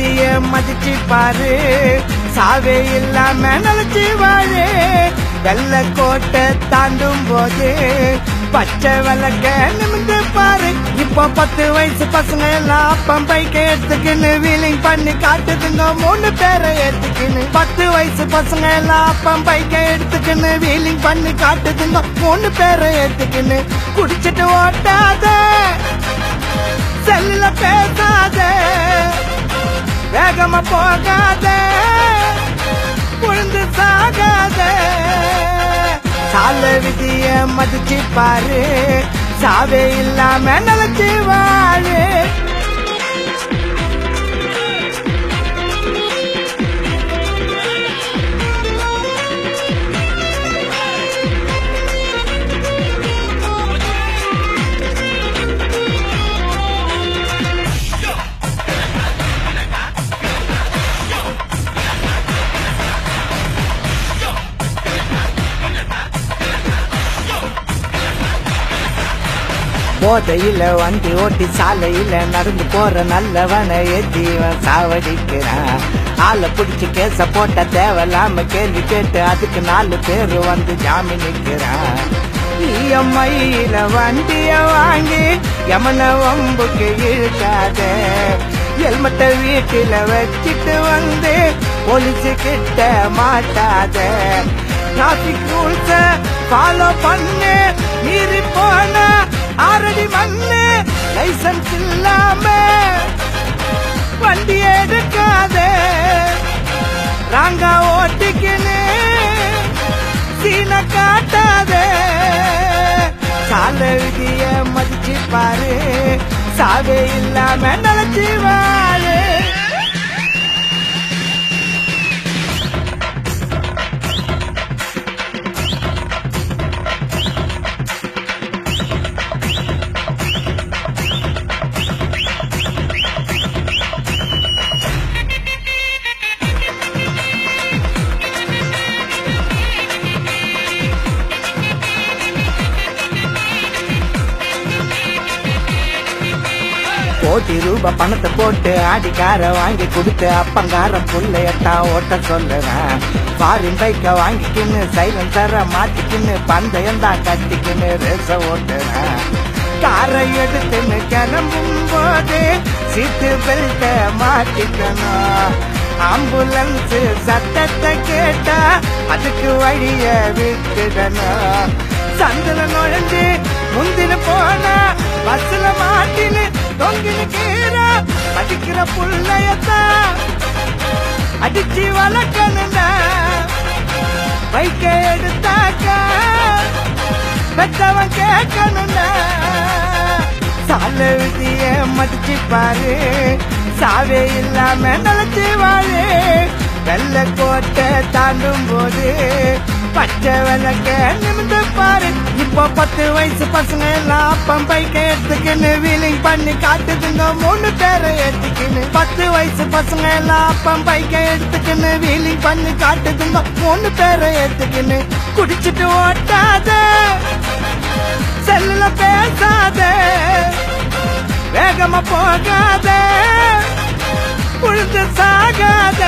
விதிய மதிச்சு பாரு, சாவே இல்லாம நினைச்சு வாழு. வெள்ள கோட்டை தாண்டும் போது பச்சை விளக்க நிமிந்து பாரு. இப்போ 10 வயசு பசங்க எல்லாம் அப்பம் பைக்க எடுத்துக்கின்னு வீலிங் பண்ணி காட்டுதுங்க 3 பேரை ஏத்துக்கின்னு. 10 வயசு பசங்க எல்லாம் அப்பம் பைக்க எடுத்துக்கின்னு வீலிங் பண்ணி காட்டுதுங்க 3 பேரை ஏத்துக்கின்னு. குடிச்சிட்டு ஓட்டாத, செல்லுல பேசாத, வேகமா போகாத, புழுந்து சாகாத. சால விதிய மதிச்சு பாரு, சாவே இல்லாம நினைச்சு வாழு. போதையில வண்டி ஓட்டி சாலையில நடந்து போற நல்லவனை ஏத்திவன் சாவடிக்கிறான். ஆளை பிடிச்சு கேச போட்ட தேவையில்லாம கேள்வி கேட்டு அதுக்கு 4 பேரு வந்து ஜாமீன் நிக்கிறான். இஎம்ஐல வண்டிய வாங்கி யமன வம்புக்கு இழுக்காத, ஹெல்மெட்ட வீட்டுல வச்சிட்டு வந்து போலீஸு கிட்ட மாட்டாத. டிராபிக் ரூல்ஸ ஃபாலோ பண்ணு, மீறி போன 6 அடி மண்ணு. லைசன்ஸ் இல்லாம வண்டி எடுக்காத, ராங்கா ஓட்டிக்கின்னு சீன காட்டாத. சால விதிய மதிச்சு பாரு, சாவே இல்லாம நினைச்சு வாழு. கோடி ரூபாய் பணத்தை போட்டு ஆடிக்கார வாங்கி கொடுத்து அப்பங்கார புள்ளையத்தான் ஓட்ட சொல்லுறேன். ஃபாரின் பைக்க வாங்கிக்கின்னு சைலன்சரை மாத்திக்கின்னு பந்தயம் தான் கட்டிக்கின்னு ரேச ஓட்டுறேன். காரை எடுத்துன்னு கிளம்பும் போது சீட்டு பெல்ட்ட மாட்டிக்கணும். ஆம்புலன்ஸ் சத்தத்தை கேட்டா அதுக்கு வழிய விட்டுடணும். சந்தில நுழைஞ்சு முந்தின போனா பஸ்ல மாட்டின்னு தொங்கின கீரை அடிக்கிற புள்ளையத்தான் அடிச்சு வளர்க்கணும்னா. பைக்க எடுத்தாக்கா பெற்றவன் கேட்கணும்னா. சால விதிய மதிச்சு பாரு, சாவே இல்லாம நினைச்சு வாழு. வெள்ள கோட்டை தாண்டும் போது பச்சை விளக்க நிமிந்து பாரு. இப்போ 10 வயசு பசங்க எல்லாம் அப்பம் பைக்க எடுத்துக்கின்னு வீலிங் பண்ணி காட்டுதுங்க 3 பேரை ஏத்துக்கின்னு. 10 வயசு பசங்க எல்லாம் அப்பம் பைக்க எடுத்துக்கின்னு வீலிங் பண்ணி காட்டுதுங்க 3 பேரை ஏத்துக்கின்னு. குடிச்சிட்டு ஓட்டாத, செல்லுல பேசாத, வேகமா போகாத, புழுந்து சாகாத.